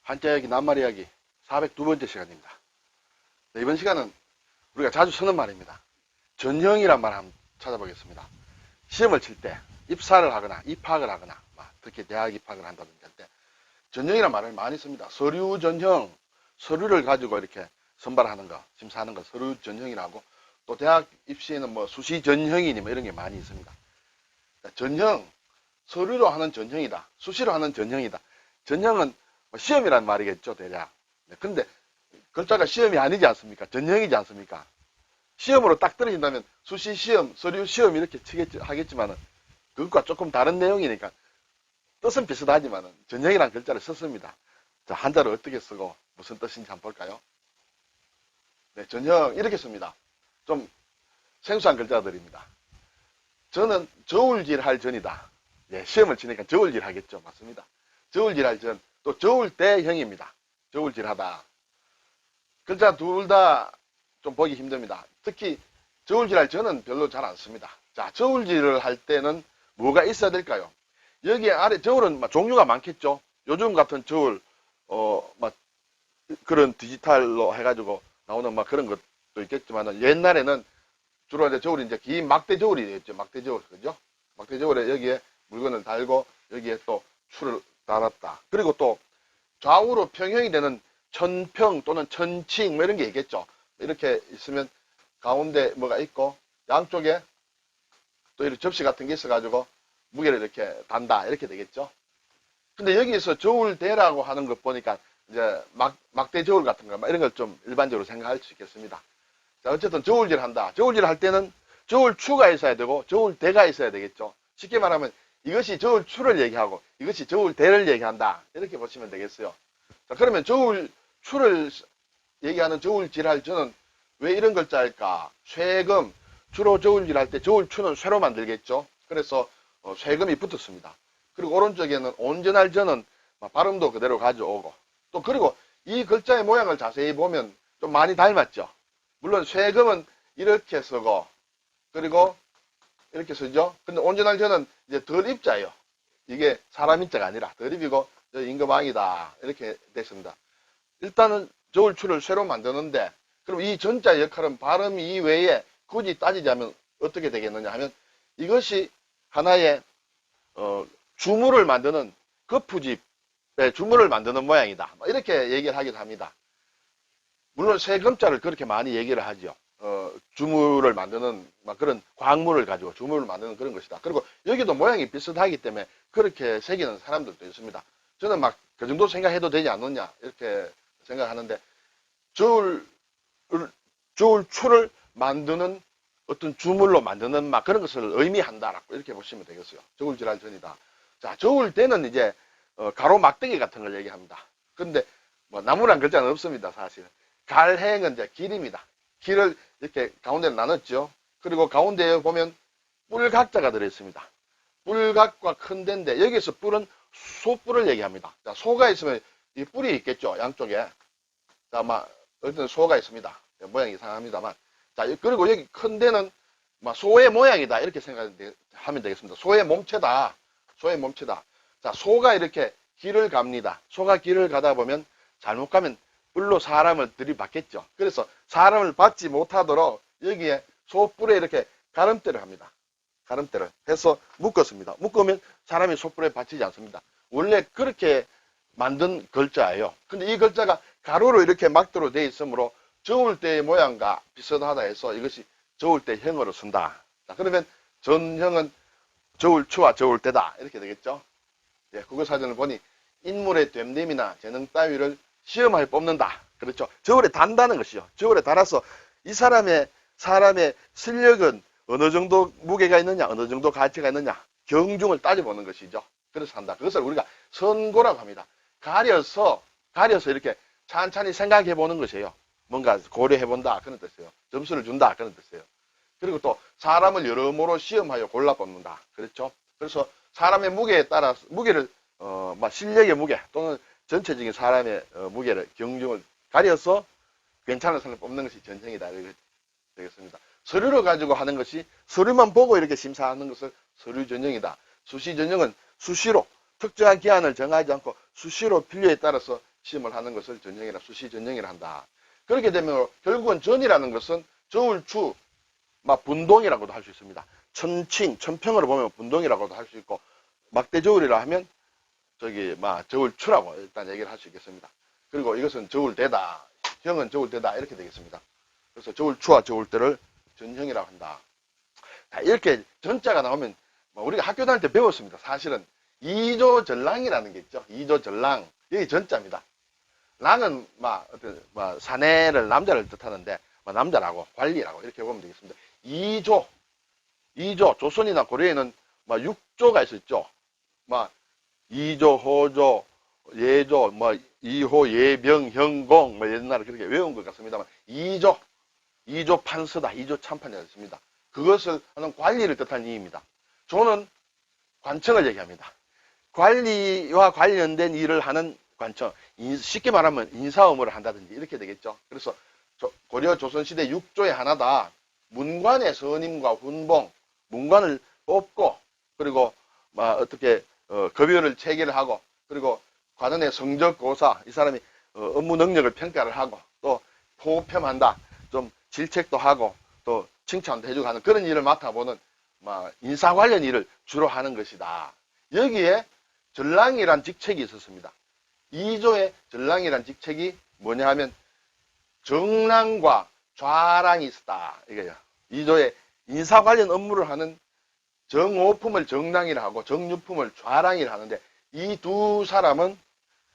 한자이야기 낱말이야기 402번째 시간입니다. 네, 이번 시간은 우리가 자주 쓰는 말입니다. 전형이란 말 한번 찾아보겠습니다. 시험을 칠 때 입사를 하거나 입학을 하거나 특히 대학 입학을 한다든지 할 때 전형이란 말을 많이 씁니다. 서류 전형, 서류를 가지고 이렇게 선발하는 거, 심사하는 거 서류 전형이라고, 또 대학 입시에는 뭐 수시 전형이니 뭐 이런 게 많이 있습니다. 전형, 서류로 하는 전형이다, 수시로 하는 전형이다. 전형은 시험이란 말이겠죠, 대략. 근데 글자가 시험이 아니지 않습니까? 전형이지 않습니까? 시험으로 딱 떨어진다면 수시 시험, 서류 시험 이렇게 하겠지만은 그것과 조금 다른 내용이니까 뜻은 비슷하지만은 전형이란 글자를 썼습니다. 자, 한자를 어떻게 쓰고 무슨 뜻인지 한번 볼까요? 네, 전형 이렇게 씁니다. 좀 생소한 글자들입니다. 저는 저울질 할 전이다. 예, 시험을 치니까 저울질 하겠죠. 맞습니다. 저울질 할 전, 또 저울 때 형입니다. 저울질 하다. 글자 둘 다 좀 보기 힘듭니다. 특히 저울질 할 전은 별로 잘 안 씁니다. 자, 저울질을 할 때는 뭐가 있어야 될까요? 여기 아래 저울은 종류가 많겠죠. 요즘 같은 저울, 그런 디지털로 해가지고 나오는 그런 것도 있겠지만, 옛날에는 주로 이제 저울이 이제 긴 막대 저울이 되겠죠. 막대 저울, 그죠? 막대 저울에 여기에 물건을 달고 여기에 또 줄을 달았다. 그리고 또 좌우로 평형이 되는 천평 또는 천칭 뭐 이런 게 있겠죠. 이렇게 있으면 가운데 뭐가 있고 양쪽에 또 이렇게 접시 같은 게 있어가지고 무게를 이렇게 단다 이렇게 되겠죠. 근데 여기서 저울대라고 하는 것 보니까 이제 막대 저울 같은 거 이런 걸 좀 일반적으로 생각할 수 있겠습니다. 자, 어쨌든 저울질 한다. 저울질 할 때는 저울추가 있어야 되고 저울대가 있어야 되겠죠. 쉽게 말하면 이것이 저울추를 얘기하고 이것이 저울대를 얘기한다. 이렇게 보시면 되겠어요. 자, 그러면 저울추를 얘기하는 저울질 할 저는 왜 이런 글자일까? 쇠금. 주로 저울질 할 때 저울추는 쇠로 만들겠죠. 그래서 쇠금이 붙었습니다. 그리고 오른쪽에는 온전할 저는 발음도 그대로 가져오고, 또 그리고 이 글자의 모양을 자세히 보면 좀 많이 닮았죠. 물론 쇠금은 이렇게 쓰고 그리고 이렇게 쓰죠. 근데 온전할 저는 이제 덜 입자예요. 이게 사람 입자가 아니라 덜 입이고 임금왕이다 이렇게 됐습니다. 일단은 저울추를 쇠로 만드는데, 그럼 이 전자 역할은 발음 이외에 굳이 따지자면 어떻게 되겠느냐 하면 이것이 하나의 주물을 만드는 거푸집의 주물을 만드는 모양이다. 이렇게 얘기를 하기도 합니다. 물론 세금자를 그렇게 많이 얘기를 하죠. 주물을 만드는 그런 광물을 가지고 주물을 만드는 그런 것이다. 그리고 여기도 모양이 비슷하기 때문에 그렇게 새기는 사람들도 있습니다. 저는 그 정도 생각해도 되지 않느냐 이렇게 생각하는데, 저울추를 만드는 어떤 주물로 만드는 그런 것을 의미한다라고 이렇게 보시면 되겠어요. 저울질할 전이다. 자, 저울대는 이제 가로막대기 같은 걸 얘기합니다. 근데 나무란 글자는 없습니다. 사실 갈행은 이제 길입니다. 길을 이렇게 가운데 나눴죠. 그리고 가운데에 보면 뿔각자가 들어있습니다. 뿔각과 큰 데인데 여기서 뿔은 소뿔을 얘기합니다. 자, 소가 있으면 이 뿔이 있겠죠. 양쪽에. 자, 어떤 소가 있습니다. 모양이 이상합니다만. 자, 그리고 여기 큰 데는 소의 모양이다. 이렇게 생각하면 되겠습니다. 소의 몸체다. 소의 몸체다. 자, 소가 이렇게 길을 갑니다. 소가 길을 가다 보면 잘못 가면 뿔로 사람을 들이받겠죠. 그래서 사람을 받지 못하도록 여기에 소뿔에 이렇게 가름대를 합니다. 가름대를 해서 묶었습니다. 묶으면 사람이 소뿔에 받치지 않습니다. 원래 그렇게 만든 글자예요. 근데 이 글자가 가로로 이렇게 막대로 되어 있으므로 저울대의 모양과 비슷하다 해서 이것이 저울대형으로 쓴다. 자, 그러면 전형은 저울추와 저울대다 이렇게 되겠죠. 예, 국어사전을 보니 인물의 됨됨이나 재능 따위를 시험하에 뽑는다. 그렇죠. 저울에 단다는 것이요. 저울에 달아서 이 사람의 실력은 어느 정도 무게가 있느냐, 어느 정도 가치가 있느냐, 경중을 따져보는 것이죠. 그래서 한다. 그것을 우리가 선고라고 합니다. 가려서 이렇게 찬찬히 생각해 보는 것이에요. 뭔가 고려해 본다 그런 뜻이에요. 점수를 준다 그런 뜻이에요. 그리고 또 사람을 여러모로 시험하여 골라 뽑는다. 그렇죠. 그래서 사람의 무게에 따라서 무게를 실력의 무게 또는 전체적인 사람의 무게를 경중을 가려서 괜찮은 사람을 뽑는 것이 전형이다 이렇게 되겠습니다. 서류를 가지고 하는 것이 서류만 보고 이렇게 심사하는 것을 서류 전형이다. 수시 전형은 수시로 특정한 기한을 정하지 않고 수시로 필요에 따라서 시험을 하는 것을 전형이라, 수시 전형이라 한다. 그렇게 되면 결국은 전이라는 것은 저울추, 분동이라고도 할 수 있습니다. 천칭, 천평으로 보면 분동이라고도 할 수 있고, 막대저울이라 하면 저울추라고 일단 얘기를 할 수 있겠습니다. 그리고 이것은 저울대다, 형은 저울대다 이렇게 되겠습니다. 그래서 저울추와 저울대를 전형이라고 한다. 이렇게 전자가 나오면 우리가 학교 다닐 때 배웠습니다. 사실은 이조전랑이라는 게 있죠. 이조전랑, 여기 전자입니다. 랑은 사내를, 남자를 뜻하는데 남자라고, 관리라고 이렇게 보면 되겠습니다. 이조, 조선이나 고려에는 6조가 있었죠. 이조, 호조, 예조, 이호, 예병, 형공, 옛날에 그렇게 외운 것 같습니다만, 이조 판서다, 이조 참판이었습니다. 그것을 하는 관리를 뜻하는 의미입니다. 조는 관청을 얘기합니다. 관리와 관련된 일을 하는 관청, 쉽게 말하면 인사 업무를 한다든지 이렇게 되겠죠. 그래서 고려 조선시대 6조의 하나다. 문관의 선임과 훈봉, 문관을 뽑고, 그리고 어떻게 급여를 체계를 하고, 그리고 관원의 성적고사, 이 사람이 업무 능력을 평가를 하고, 또 포평한다, 좀 질책도 하고, 또 칭찬도 해주고 하는 그런 일을 맡아보는 인사 관련 일을 주로 하는 것이다. 여기에 전랑이란 직책이 있었습니다. 2조의 전랑이란 직책이 뭐냐 하면 정랑과 좌랑이 있었다. 이거예요. 2조의 인사 관련 업무를 하는 정오품을 정랑이라 하고 정유품을 좌랑이라 하는데, 이 두 사람은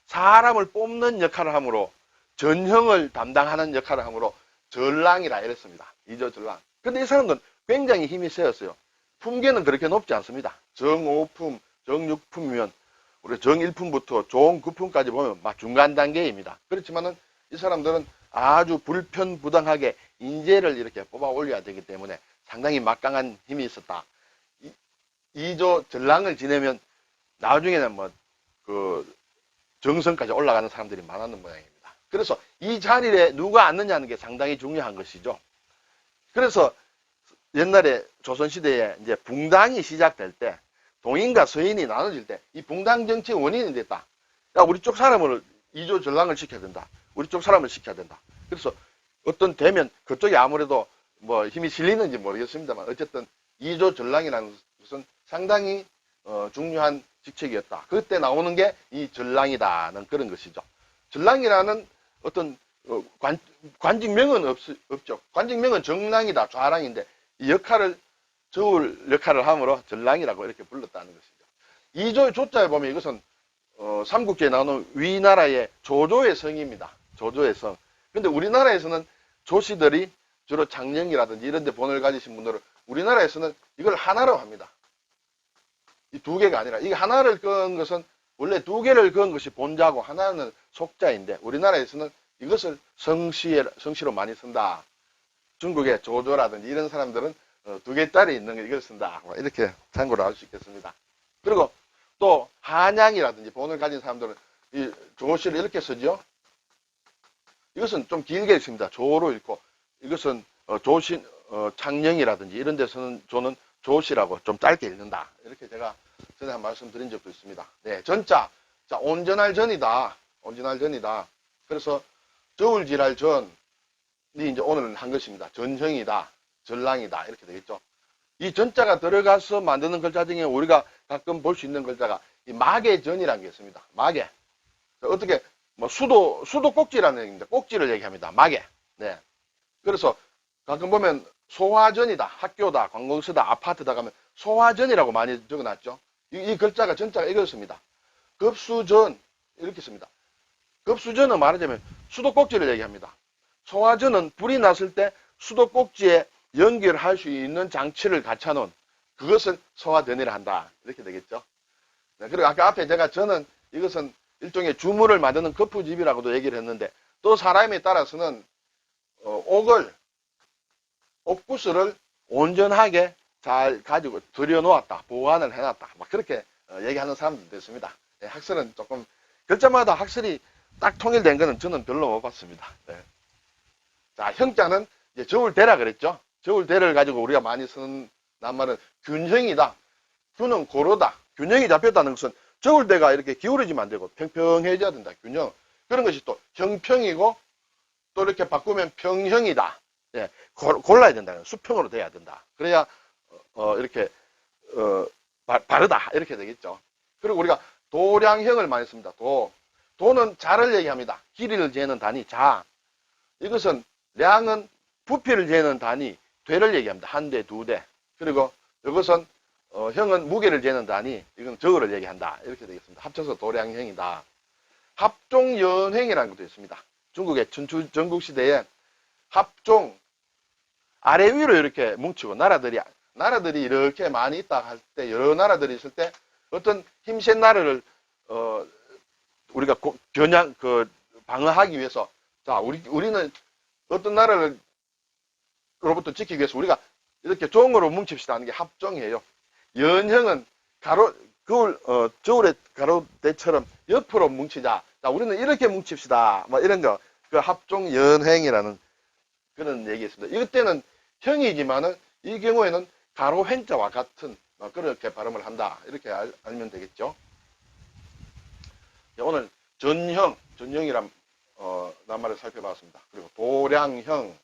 사람을 뽑는 역할을 하므로, 전형을 담당하는 역할을 하므로 전랑이라 이랬습니다. 2조 전랑. 근데 이 사람들은 굉장히 힘이 세였어요. 품계는 그렇게 높지 않습니다. 정오품, 정육품이면 우리 정1품부터 종9품까지 보면 중간 단계입니다. 그렇지만은 이 사람들은 아주 불편부당하게 인재를 이렇게 뽑아 올려야 되기 때문에 상당히 막강한 힘이 있었다. 2조 전랑을 지내면 나중에는 정성까지 올라가는 사람들이 많았는 모양입니다. 그래서 이 자리에 누가 앉느냐는 게 상당히 중요한 것이죠. 그래서 옛날에 조선시대에 이제 붕당이 시작될 때, 동인과 서인이 나눠질 때, 이 붕당 정치의 원인이 됐다. 야, 우리 쪽 사람을 2조 전랑을 시켜야 된다. 우리 쪽 사람을 시켜야 된다. 그래서 어떤 되면 그쪽이 아무래도 힘이 실리는지 모르겠습니다만, 어쨌든 2조 전랑이라는 것은 상당히 중요한 직책이었다. 그때 나오는 게 이 전랑이다는 그런 것이죠. 전랑이라는 어떤 관직명은 없죠. 관직명은 정랑이다, 좌랑인데 이 역할을, 저울 역할을 함으로 전랑이라고 이렇게 불렀다는 것이죠. 2조의 조자에 보면 이것은 삼국지에 나오는 위나라의 조조의 성입니다. 조조의 성. 근데 우리나라에서는 조씨들이 주로 장령이라든지 이런 데 본을 가지신 분들은 우리나라에서는 이걸 하나로 합니다. 이 두 개가 아니라, 이게 하나를 그은 것은 원래 두 개를 그은 것이 본자고 하나는 속자인데, 우리나라에서는 이것을 성씨로 많이 쓴다. 중국의 조조라든지 이런 사람들은 두 개짜리 있는 이걸 쓴다. 이렇게 참고를 할 수 있겠습니다. 그리고 또 한양이라든지 본을 가진 사람들은 이 조씨를 이렇게 쓰죠. 이것은 좀 길게 읽습니다. 조로 읽고, 이것은 조신, 창령이라든지 이런 데서는 조는 조씨라고 좀 짧게 읽는다. 이렇게 제가 전에 한 말씀 드린 적도 있습니다. 네, 전자. 자, 온전할 전이다. 온전할 전이다. 그래서 저울질할 전이 이제 오늘 한 것입니다. 전형이다. 전랑이다. 이렇게 되겠죠. 이 전자가 들어가서 만드는 글자 중에 우리가 가끔 볼 수 있는 글자가 이 마개전이라는 게 있습니다. 마개. 어떻게, 수도 꼭지라는 얘기입니다. 꼭지를 얘기합니다. 마개. 네. 그래서 가끔 보면 소화전이다, 학교다, 관공서다, 아파트다 가면 소화전이라고 많이 적어놨죠. 이 글자가, 전자가 이렇습니다. 급수전, 이렇게 씁니다. 급수전은 말하자면 수도꼭지를 얘기합니다. 소화전은 불이 났을 때 수도꼭지에 연결할 수 있는 장치를 갖춰놓은, 그것을 소화전이라 한다. 이렇게 되겠죠. 네, 그리고 아까 앞에 제가 저는 이것은 일종의 주물을 만드는 거푸집이라고도 얘기를 했는데, 또 사람에 따라서는 옥구슬을 온전하게 잘 가지고 들여놓았다, 보관을 해놨다, 그렇게 얘기하는 사람들도 있습니다. 네, 학설은 조금 글자마다 학설이 딱 통일된 거는 저는 별로 못 봤습니다. 네. 자, 형자는 이제 저울대라 그랬죠. 저울대를 가지고 우리가 많이 쓰는 낱말은 균형이다. 균은 고르다. 균형이 잡혔다는 것은 저울대가 이렇게 기울어지면 안 되고 평평해져야 된다. 균형. 그런 것이 또 형평이고 또 이렇게 바꾸면 평형이다. 예, 골라야 된다. 수평으로 돼야 된다. 그래야 이렇게 바르다 이렇게 되겠죠. 그리고 우리가 도량형을 많이 씁니다. 도는 자를 얘기합니다. 길이를 재는 단위 자. 이것은 량은 부피를 재는 단위 되를 얘기합니다. 한 대, 두 대. 그리고 이것은 형은 무게를 재는 단위, 이건 저거를 얘기한다. 이렇게 되겠습니다. 합쳐서 도량형이다. 합종연횡이라는 것도 있습니다. 중국의 춘추 전국시대에 합종, 아래 위로 이렇게 뭉치고 나라들이 이렇게 많이 있다 할 때, 여러 나라들이 있을 때 어떤 힘센 나라를 우리가 방어하기 위해서, 자, 우리는 어떤 나라를 로부터 지키기 위해서 우리가 이렇게 종으로 뭉칩시다 하는 게 합종이에요. 연형은 저울의 가로대처럼 옆으로 뭉치자. 자, 우리는 이렇게 뭉칩시다. 뭐 이런 거, 그 합종연횡이라는 그런 얘기 있습니다. 이때는 형이지만은 이 경우에는 가로횡자와 같은 그렇게 발음을 한다. 이렇게 알면 되겠죠. 오늘 전형이란 낱말을 살펴봤습니다. 그리고 도량형,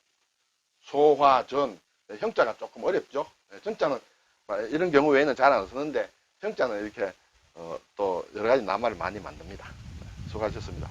소화전, 형자가 조금 어렵죠. 전자는 이런 경우 외에는 잘 안 쓰는데 형자는 이렇게 또 여러 가지 낱말을 많이 만듭니다. 수고하셨습니다.